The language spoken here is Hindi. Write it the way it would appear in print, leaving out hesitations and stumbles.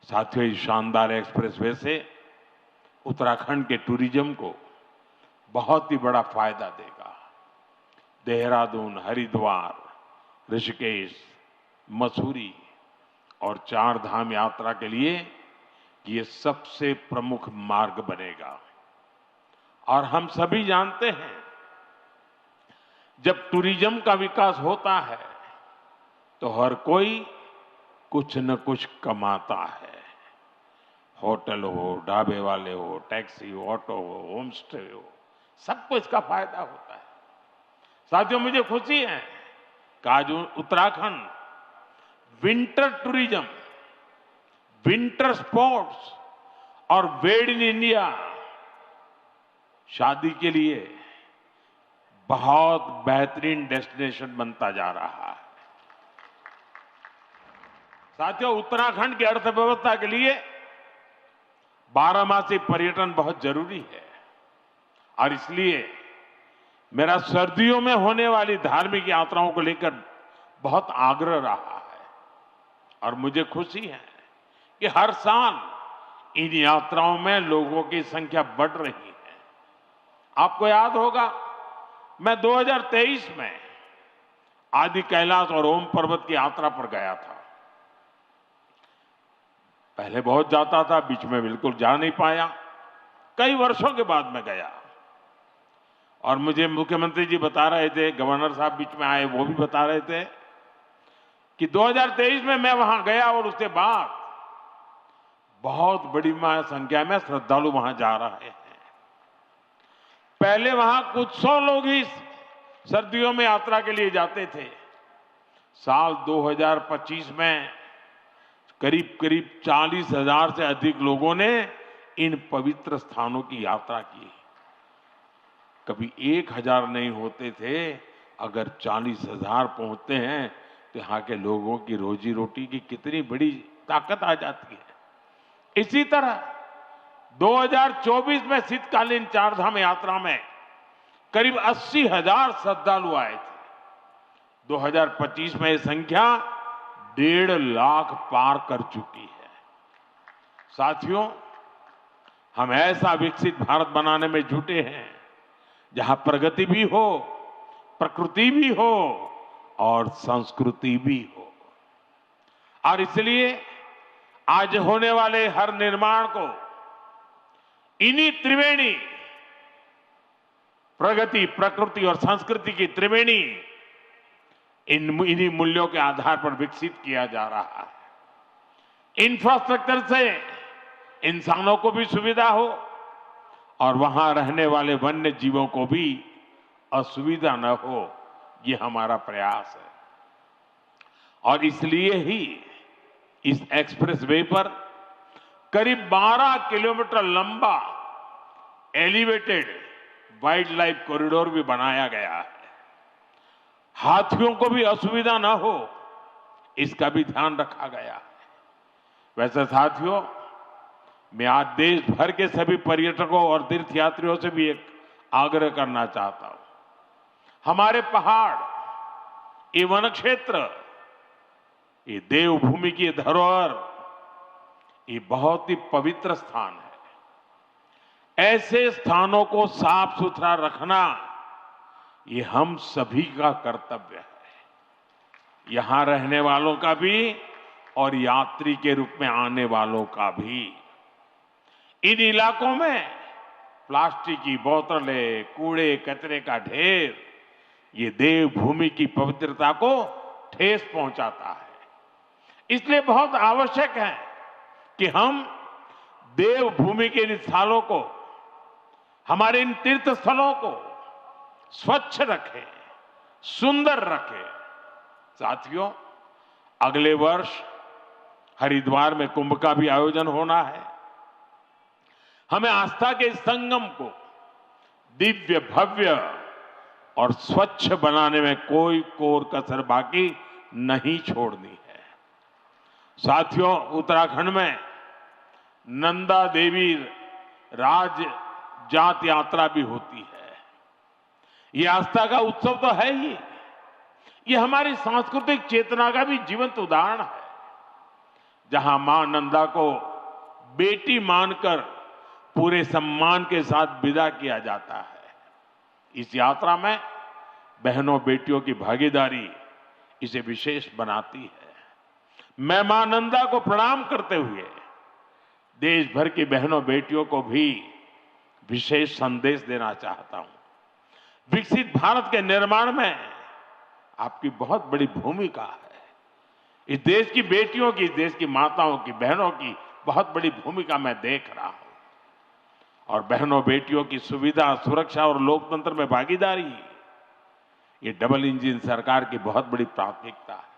साथियों, इस शानदार एक्सप्रेसवे से उत्तराखंड के टूरिज्म को बहुत ही बड़ा फायदा देगा। देहरादून, हरिद्वार, ऋषिकेश, मसूरी और चार धाम यात्रा के लिए ये सबसे प्रमुख मार्ग बनेगा। और हम सभी जानते हैं, जब टूरिज्म का विकास होता है तो हर कोई कुछ न कुछ कमाता है। होटल हो, ढाबे वाले हो, टैक्सी हो, ऑटो हो, होम स्टे हो, सबको इसका फायदा होता है। साथियों, मुझे खुशी है कि आज Uttarakhand winter tourism, winter sports और मेड इन इंडिया शादी के लिए बहुत बेहतरीन डेस्टिनेशन बनता जा रहा है। साथियों, उत्तराखंड की अर्थव्यवस्था के लिए बारहमासी पर्यटन बहुत जरूरी है और इसलिए मेरा सर्दियों में होने वाली धार्मिक यात्राओं को लेकर बहुत आग्रह रहा है और मुझे खुशी है कि हर साल इन यात्राओं में लोगों की संख्या बढ़ रही है। आपको याद होगा, मैं 2023 में आदि कैलाश और ओम पर्वत की यात्रा पर गया था। पहले बहुत जाता था, बीच में बिल्कुल जा नहीं पाया। कई वर्षों के बाद मैं गया और मुझे मुख्यमंत्री जी बता रहे थे, गवर्नर साहब बीच में आए, वो भी बता रहे थे कि 2023 में मैं वहां गया और उसके बाद बहुत बड़ी संख्या में श्रद्धालु वहां जा रहे हैं। पहले वहां कुछ 100 लोग ही सर्दियों में यात्रा के लिए जाते थे। साल 2025 में करीब 40,000 से अधिक लोगों ने इन पवित्र स्थानों की यात्रा की। कभी 1,000 नहीं होते थे, अगर 40,000 पहुंचते हैं तो यहां के लोगों की रोजी रोटी की कितनी बड़ी ताकत आ जाती है। इसी तरह 2024 में शीतकालीन चारधाम यात्रा में करीब 80,000 श्रद्धालु आए थे। 2025 में यह संख्या 1.5 लाख पार कर चुकी है। साथियों, हम ऐसा विकसित भारत बनाने में जुटे हैं जहां प्रगति भी हो, प्रकृति भी हो और संस्कृति भी हो। और इसलिए आज होने वाले हर निर्माण को इन्हीं त्रिवेणी, प्रगति, प्रकृति और संस्कृति की त्रिवेणी, इन्हीं मूल्यों के आधार पर विकसित किया जा रहा है। इंफ्रास्ट्रक्चर से इंसानों को भी सुविधा हो और वहां रहने वाले वन्य जीवों को भी असुविधा न हो, ये हमारा प्रयास है। और इसलिए ही इस एक्सप्रेसवे पर करीब 12 किलोमीटर लंबा एलिवेटेड वाइल्ड लाइफ कॉरिडोर भी बनाया गया है। हाथियों को भी असुविधा न हो, इसका भी ध्यान रखा गया है। वैसे साथियों, मैं आज देश भर के सभी पर्यटकों और तीर्थयात्रियों से भी एक आग्रह करना चाहता हूं। हमारे पहाड़, ये वन क्षेत्र, ये देवभूमि की धरोहर, ये बहुत ही पवित्र स्थान है। ऐसे स्थानों को साफ सुथरा रखना ये हम सभी का कर्तव्य है, यहां रहने वालों का भी और यात्री के रूप में आने वालों का भी। इन इलाकों में प्लास्टिक की बोतलें, कूड़े कचरे का ढेर, ये देवभूमि की पवित्रता को ठेस पहुंचाता है। इसलिए बहुत आवश्यक है कि हम देवभूमि के इन स्थलों को, हमारे इन तीर्थ स्थलों को स्वच्छ रखें, सुंदर रखें। साथियों, अगले वर्ष हरिद्वार में कुंभ का भी आयोजन होना है। हमें आस्था के इस संगम को दिव्य, भव्य और स्वच्छ बनाने में कोई कोर कसर बाकी नहीं छोड़नी है। साथियों, उत्तराखंड में नंदा देवी राज जात यात्रा भी होती है। ये आस्था का उत्सव तो है ही, ये हमारी सांस्कृतिक चेतना का भी जीवंत उदाहरण है। जहां मां नंदा को बेटी मानकर पूरे सम्मान के साथ विदा किया जाता है। इस यात्रा में बहनों बेटियों की भागीदारी इसे विशेष बनाती है। मैं मां नंदा को प्रणाम करते हुए देश भर की बहनों बेटियों को भी विशेष संदेश देना चाहता हूं। विकसित भारत के निर्माण में आपकी बहुत बड़ी भूमिका है। इस देश की बेटियों की, इस देश की माताओं की, बहनों की बहुत बड़ी भूमिका मैं देख रहा हूं। और बहनों बेटियों की सुविधा, सुरक्षा और लोकतंत्र में भागीदारी, ये डबल इंजन सरकार की बहुत बड़ी प्राथमिकता है।